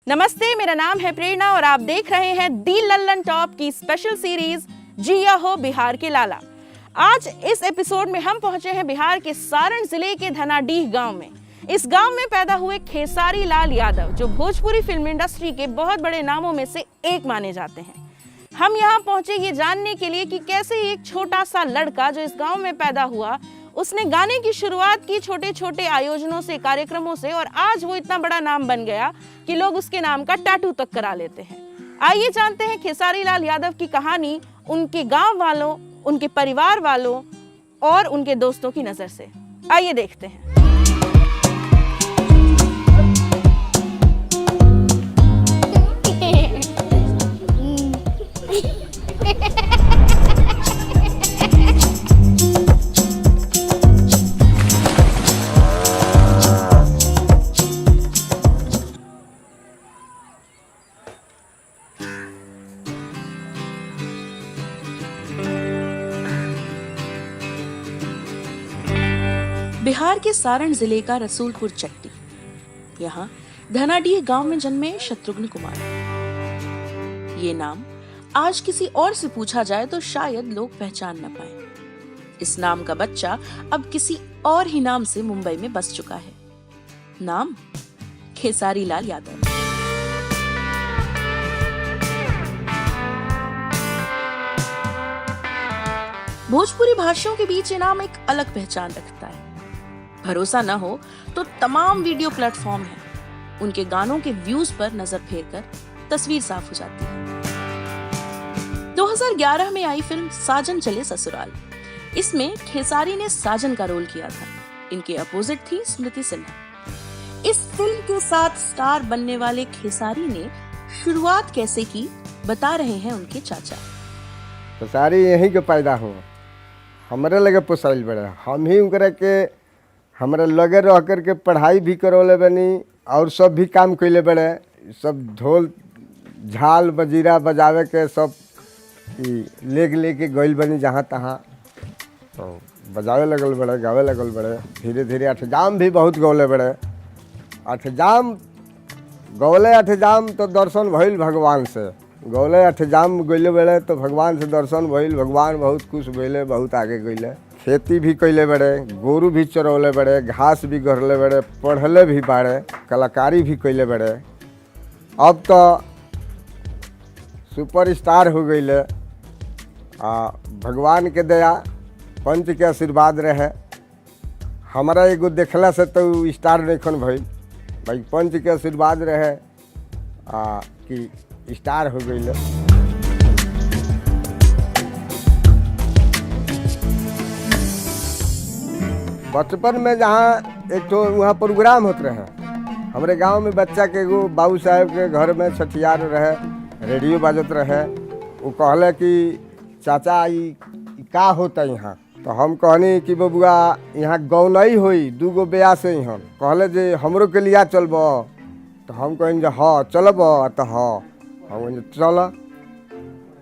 नमस्ते, मेरा नाम है प्रेरणा और आप देख रहे हैं दी लल्लन टॉप की स्पेशल सीरीज जिया हो बिहार के लाला। आज इस एपिसोड में हम पहुंचे हैं बिहार के सारण जिले के धनाडीह गांव में। इस गांव में पैदा हुए खेसारी लाल यादव, जो भोजपुरी फिल्म इंडस्ट्री के बहुत बड़े नामों में से एक माने जाते हैं। हम यहाँ पहुंचे ये जानने के लिए कि कैसे एक छोटा सा लड़का जो इस गांव में पैदा हुआ, उसने गाने की शुरुआत की छोटे छोटे आयोजनों से, कार्यक्रमों से, और आज वो इतना बड़ा नाम बन गया कि लोग उसके नाम का टैटू तक करा लेते हैं। आइए जानते हैं खेसारी लाल यादव की कहानी उनके गांव वालों, उनके परिवार वालों और उनके दोस्तों की नजर से। आइए देखते हैं। बिहार के सारण जिले का रसूलपुर चट्टी, यहाँ धनाडीह गांव में जन्मे शत्रुघ्न कुमार। ये नाम आज किसी और से पूछा जाए तो शायद लोग पहचान न पाए। इस नाम का बच्चा अब किसी और ही नाम से मुंबई में बस चुका है। नाम खेसारी लाल यादव। भोजपुरी भाषियों के बीच ये नाम एक अलग पहचान रखता है। भरोसा न हो तो तमाम वीडियो प्लेटफॉर्म हैं, उनके गानों के व्यूज पर नजर फेरकर तस्वीर साफ हो जाती है। 2011 में आई फिल्म साजन चले ससुराल, इसमें खेसारी ने साजन का रोल किया था। इनके अपोजिट थी स्मृति सिन्हा। इस फिल्म के साथ स्टार बनने वाले खेसारी ने शुरुआत कैसे की, बता रहे हैं उनके चाचा। खेसारी यहीं के पैदा हुआ, हमारे लगे पोसाइल बड़े, हम ही उनकरा के हमारे लगे रह कर के पढ़ाई भी करौले बनी और सब भी काम कैले बड़े। सब ढोल झाल बजीरा बजावे के सब लेके गइल बनी जहाँ तहाँ, तो बजावे लगल बड़े, गावे लगल बड़े। धीरे धीरे अठजाम भी बहुत गौले बड़े। अठजाम गौले, अठजाम तो दर्शन भइल भगवान से। गौले अठजाम गइले बड़े तो भगवान से दर्शन भइल, भगवान बहुत खुश भइले, बहुत आगे गइले। खेती भी कैले बड़े, गोरू भी चरौले बड़े, घास भी गढ़ले बड़े, पढ़ले भी बाड़े, कलाकारी भी कैले बड़े। अब तो सुपरस्टार हो गईले। भगवान के दया, पंच के आशीर्वाद रहे। हमारा एगो देखला से तो स्टार नहीं भइल, भाई पंच के आशीर्वाद रहे कि स्टार हो गईले। बचपन में जहाँ एक तो वहाँ प्रोग्राम होते रहे, हमारे गांव में बच्चा के एगो बाबू साहब के घर में छठियार रहे, रेडियो बाजत रहे। वो कहले कि चाचा ई का होता यहाँ, तो हम कहनी कि बबुआ यहाँ गौनई होई, दूगो ब्याह से यहाँ। कहले जे हमरो के लिया चलब, तो हम कहें जे हाँ चलब, तो हाँ हम चल।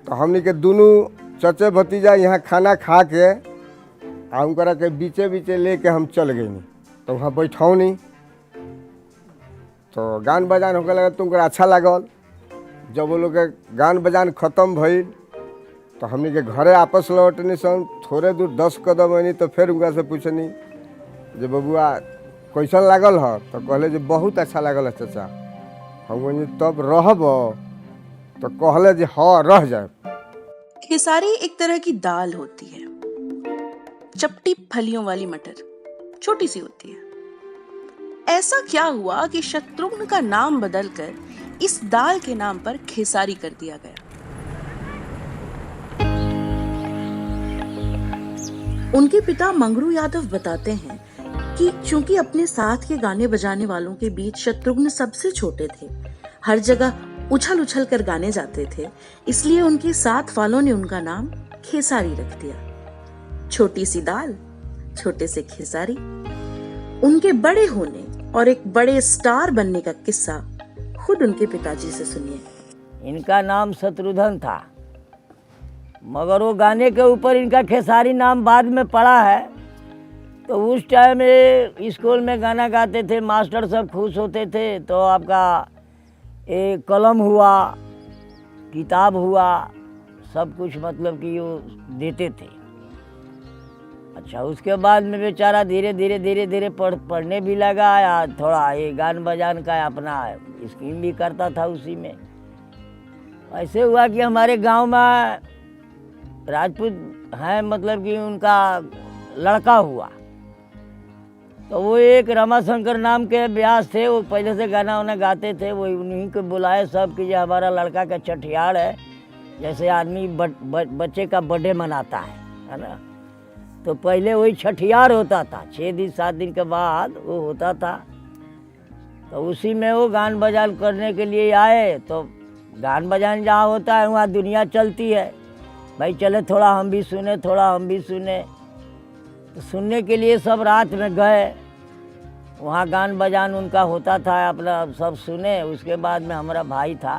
तो हमनी के दोनों चचे भतीजा यहाँ खाना खा के उनकरा के बीचे बीचे लेके हम चल गई। तो वहाँ बैठौ नहीं, तो गान बजान होके लगा, तो उनका अच्छा लागल। जब वो लोग के गान बजान खत्म भइल तो हमनी के घरे आपस लौटनी सन। थोड़े दूर 10 कदम आनी तो फिर उनका से पूछनी जे बबुआ कैसन लागल है, तो कहले जे बहुत अच्छा लागल है चाचा। हम कहनी तब रहब, तो कहले जे हाँ रह जाए। खेसारी एक तरह की दाल होती है, चपटी फलियों वाली मटर, छोटी सी होती है। ऐसा क्या हुआ कि शत्रुघ्न का नाम बदलकर इस दाल के नाम पर खेसारी कर दिया गया? उनके पिता मंगरू यादव बताते हैं कि चूंकि अपने साथ के गाने बजाने वालों के बीच शत्रुघ्न सबसे छोटे थे, हर जगह उछल उछल कर गाने जाते थे, इसलिए उनके साथ वालों ने उनका नाम खेसारी रख दिया। छोटी सी दाल, छोटे से खेसारी। उनके बड़े होने और एक बड़े स्टार बनने का किस्सा खुद उनके पिताजी से सुनिए। इनका नाम शत्रुघ्न था, मगर वो गाने के ऊपर इनका खेसारी नाम बाद में पड़ा है। तो उस टाइम में स्कूल में गाना गाते थे, मास्टर सब खुश होते थे। तो आपका ये कलम हुआ, किताब हुआ, सब कुछ मतलब कि वो देते थे। अच्छा, उसके बाद में बेचारा धीरे धीरे पढ़ने भी लगा या थोड़ा ये गान बजान का अपना स्कीम भी करता था उसी में। ऐसे हुआ कि हमारे गांव में राजपूत हैं, मतलब कि उनका लड़का हुआ, तो वो एक रमाशंकर नाम के व्यास थे, वो पहले से गाना वाना गाते थे। वो उन्हीं को बुलाए सब कि ये हमारा लड़का का छठियार है, जैसे आदमी बच्चे का बर्थडे मनाता है ना। तो पहले वही छठियार होता था, 6 दिन 7 दिन के बाद वो होता था। तो उसी में वो गान बजान करने के लिए आए। तो गान बजान जहाँ होता है वहाँ दुनिया चलती है, भाई चले थोड़ा हम भी सुने, थोड़ा हम भी सुने। तो सुनने के लिए सब रात में गए, वहाँ गान बजान उनका होता था, अपना सब सुने। उसके बाद में हमारा भाई था,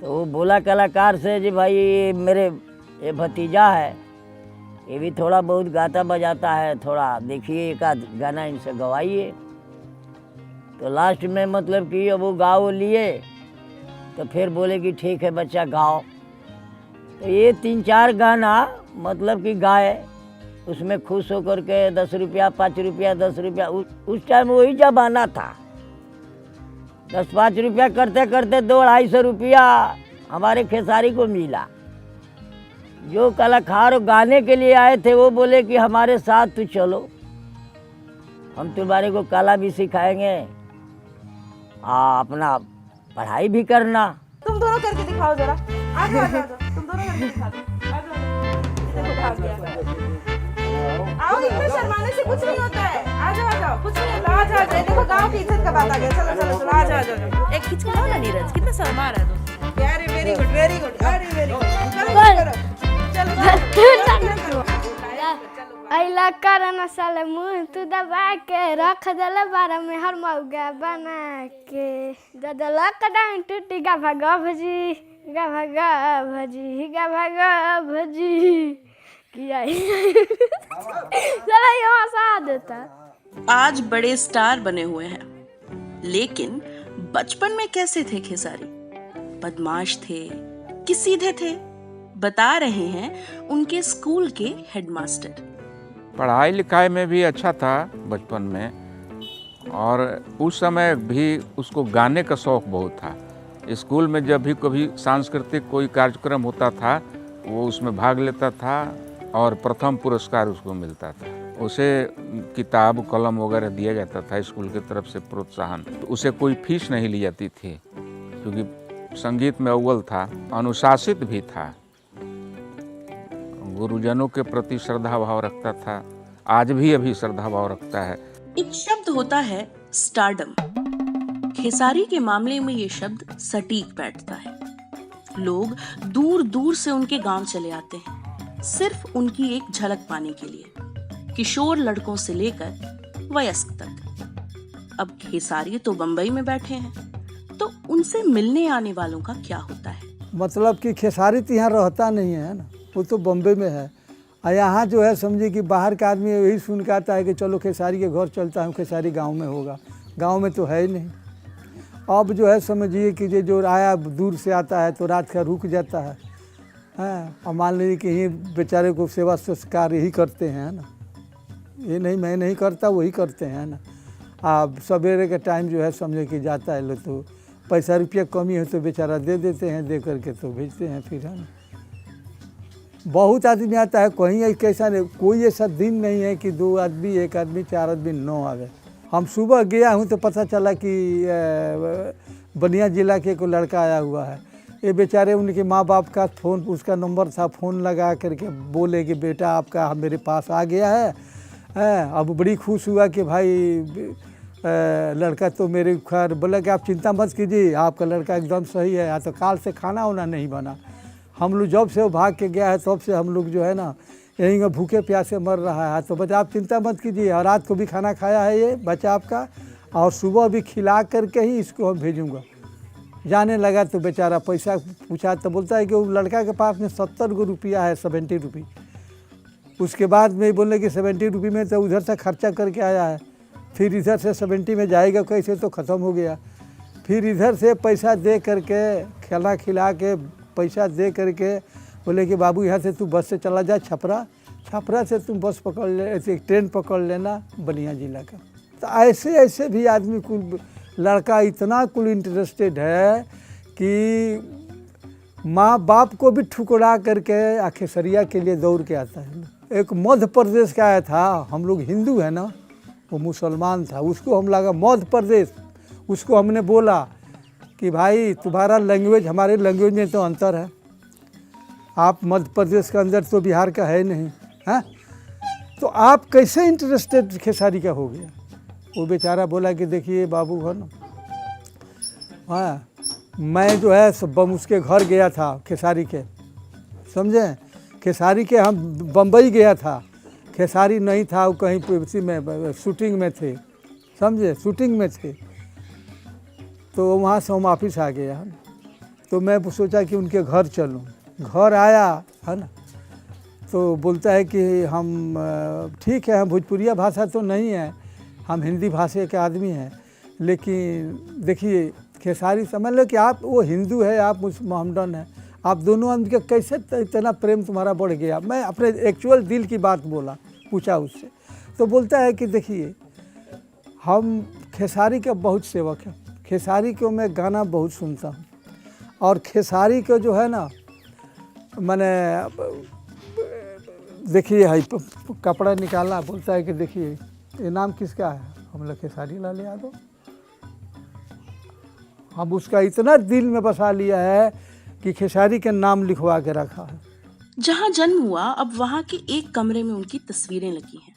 तो वो बोला कलाकार से जी भाई ये भतीजा है, ये भी थोड़ा बहुत गाता बजाता है, थोड़ा देखिए एक आध गाना इनसे गवाइए। तो लास्ट में मतलब कि अब वो गाओ लिए, तो फिर बोले कि ठीक है बच्चा गाओ। तो ये 3-4 गाना मतलब कि गाए, उसमें खुश होकर के 10 रुपया 5 रुपया 10 रुपया, उस टाइम वही जमाना था। 10-5 रुपया करते करते 200-250 रुपया हमारे खेसारी को मिला। जो कलाकार गाने के लिए आए थे वो बोले कि हमारे साथ तू चलो, हम तुम्हारे को कला भी सिखाएंगे, अपना पढ़ाई भी करना। तुम दोनों करके दिखाओ जरा, आ जाओ आ जाओ, तुम दोनों करके दिखा दो, आ जाओ। देखो भाग गया। आओ, इतने शर्माने से कुछ नहीं होता है, आ जाओ कुछ नहीं होता, आ जाओ। देखो गांव की इज्जत का बात आ गया, चलो चलो चलो, आ जाओ। एक खींच के लाओ ना नीरज, कितना शर्मा रहा है तुम। यार वेरी गुड वेरी गुड, अरे वेरी गुड, चलो अइला करना साले मुँह तू दबा के रख दल बारा में हर मौगा बना के ददला कडाई टूटी गा भगा भजी गा भगा भजी गा भगा भजी किया चला यहाँ सा देता। आज बड़े स्टार बने हुए हैं, लेकिन बचपन में कैसे थे खेसारी? बदमाश थे कि सीधे थे? बता रहे हैं उनके स्कूल के हेडमास्टर। पढ़ाई लिखाई में भी अच्छा था बचपन में, और उस समय भी उसको गाने का शौक़ बहुत था। स्कूल में जब भी कभी सांस्कृतिक कोई कार्यक्रम होता था वो उसमें भाग लेता था और प्रथम पुरस्कार उसको मिलता था। उसे किताब कलम वगैरह दिया जाता था स्कूल की तरफ से प्रोत्साहन। तो उसे कोई फीस नहीं ली जाती थी, क्योंकि संगीत में अव्वल था, अनुशासित भी था, गुरुजनों के प्रति श्रद्धा भाव रखता था, आज भी अभी श्रद्धा भाव रखता है। एक शब्द होता है स्टारडम। खेसारी के मामले में ये शब्द सटीक बैठता है। लोग दूर दूर से उनके गांव चले आते हैं, सिर्फ उनकी एक झलक पाने के लिए, किशोर लड़कों से लेकर वयस्क तक। अब खेसारी तो बंबई में बैठे हैं, तो उनसे मिलने आने वालों का क्या होता है? मतलब कि खेसारी तो यहाँ रहता नहीं है ना, वो तो बम्बई में है। और यहाँ जो है समझिए कि बाहर का आदमी यही सुन के आता है कि चलो खेसारी के घर चलता हूँ, खेसारी गांव में होगा। गांव में तो है ही नहीं। अब जो है समझिए कि जो आया दूर से आता है तो रात का रुक जाता है, और मान लीजिए कि यही बेचारे को सेवा संस्कार यही करते हैं ना, ये नहीं मैं नहीं करता, वही करते हैं ना। अब सवेरे के टाइम जो है समझे कि जाता है, लो तो पैसा रुपया कमी है तो बेचारा दे देते हैं, दे करके तो भेजते हैं फिर, है ना। बहुत आदमी आता है, कहीं कैसा नहीं, कोई ऐसा दिन नहीं है कि 2 आदमी 1 आदमी 4 आदमी 9 आवे। हम सुबह गया हूँ तो पता चला कि बनिया जिला के कोई लड़का आया हुआ है। ये बेचारे उनके माँ बाप का फ़ोन, उसका नंबर था, फ़ोन लगा करके बोले कि बेटा आपका मेरे पास आ गया है। अब बड़ी खुश हुआ कि भाई लड़का तो मेरे खैर, बोला कि आप चिंता मत कीजिए, आपका लड़का एकदम सही है। तो काल से खाना वाना नहीं बना, हम लोग जब से वो भाग के गया है तब से हम लोग जो है ना यहीं का भूखे प्यासे मर रहा है। तो बच्चा आप चिंता मत कीजिए, और रात को भी खाना खाया है ये बच्चा आपका, और सुबह भी खिला करके ही इसको हम भेजूँगा। जाने लगा तो बेचारा पैसा पूछा तो बोलता है कि वो लड़का के पास में 70 रुपया है, 70 रुपये। उसके बाद में बोले कि 70 रुपये में तो उधर से खर्चा करके आया है, फिर इधर से 70 में जाएगा कैसे, तो ख़त्म हो गया। फिर इधर से पैसा दे करके खिला खिला के पैसा दे करके बोले कि बाबू यहाँ से तू बस से चला जा छपरा, छपरा से तुम बस पकड़ ले, ऐसे ट्रेन पकड़ लेना बलिया जिला का। तो ऐसे ऐसे भी आदमी कुल लड़का इतना कुल इंटरेस्टेड है कि माँ बाप को भी ठुकरा करके खेसरिया के लिए दौड़ के आता है। एक मध्य प्रदेश का आया था, हम लोग हिंदू है ना, वो मुसलमान था, उसको हम लगा मध्य प्रदेश, उसको हमने बोला कि भाई तुम्हारा लैंग्वेज हमारे लैंग्वेज में तो अंतर है, आप मध्य प्रदेश के अंदर तो बिहार का है नहीं, हैं, तो आप कैसे इंटरेस्टेड खेसारी का हो गया। वो बेचारा बोला कि देखिए बाबू है ना, हाँ मैं जो है उसके घर गया था खेसारी के, समझे, खेसारी के हम बम्बई गया था, खेसारी नहीं था, वो कहीं उसी में शूटिंग में थे, समझे, शूटिंग में थे। तो वहाँ से हम वापिस आ गया, तो मैं सोचा कि उनके घर चलूँ। घर आया है ना, तो बोलता है कि हम ठीक है, हम भोजपुरिया भाषा तो नहीं है, हम हिंदी भाषा के आदमी हैं, लेकिन देखिए खेसारी समझ लो कि आप वो हिंदू है, आप मोहम्मदन है, आप दोनों आदमी के कैसे इतना प्रेम तुम्हारा बढ़ गया। मैं अपने एक्चुअल दिल की बात बोला, पूछा उससे, तो बोलता है कि देखिए हम खेसारी के बहुत सेवक हैं, खेसारी को मैं गाना बहुत सुनता हूँ, और खेसारी को जो है ना मैंने देखिए है कपड़ा निकाला, बोलता है कि देखिए ये नाम किसका है, हम लोग खेसारी लाल यादव। हम उसका इतना दिल में बसा लिया है कि खेसारी के नाम लिखवा के रखा है। जहां जन्म हुआ अब वहां के एक कमरे में उनकी तस्वीरें लगी हैं।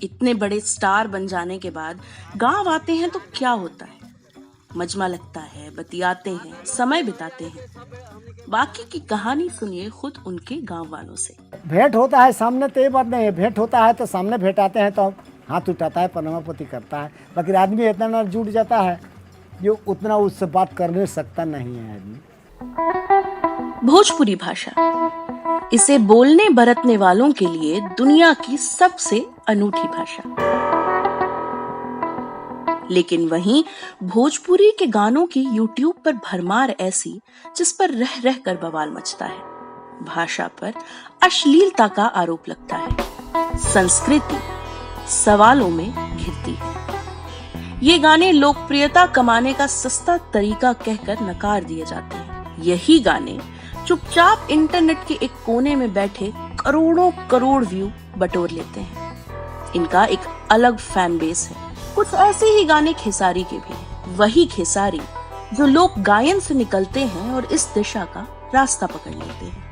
इतने बड़े स्टार बन जाने के बाद गांव आते हैं तो क्या होता है, मजमा लगता है, बतियाते हैं, समय बिताते हैं। बाकी की कहानी सुनिए खुद उनके गांव वालों से। भेंट होता है सामने तो ये बात नहीं है, भेंट होता है तो सामने भेंट आते हैं तो हाथ उठाता है, प्रणामापति करता है, बाकी आदमी इतना जुट जाता है जो उतना उससे बात कर नहीं सकता नहीं है आदमी। भोजपुरी भाषा, इसे बोलने बरतने वालों के लिए दुनिया की सबसे अनूठी भाषा। लेकिन वहीं भोजपुरी के गानों की YouTube पर भरमार ऐसी जिस पर रह रह कर बवाल मचता है। भाषा पर अश्लीलता का आरोप लगता है, संस्कृति सवालों में घिरती है। ये गाने लोकप्रियता कमाने का सस्ता तरीका कहकर नकार दिए जाते हैं। यही गाने चुपचाप इंटरनेट के एक कोने में बैठे करोड़ों करोड़ व्यू बटोर लेते हैं। इनका एक अलग फैन बेस है। कुछ ऐसे ही गाने खेसारी के भी हैं। वही खेसारी जो लोक गायन से निकलते हैं और इस दिशा का रास्ता पकड़ लेते हैं।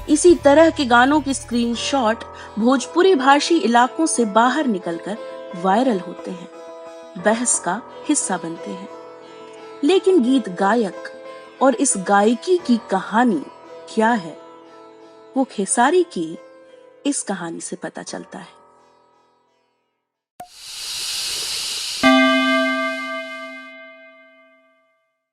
इसी तरह के गानों की स्क्रीनशॉट भोजपुरी भाषी इलाकों से बाहर निकलकर वायरल होते हैं, बहस का हिस्सा बनते हैं। लेकिन गीत गायक और इस गायकी की कहानी क्या है, वो खेसारी की इस कहानी से पता चलता है।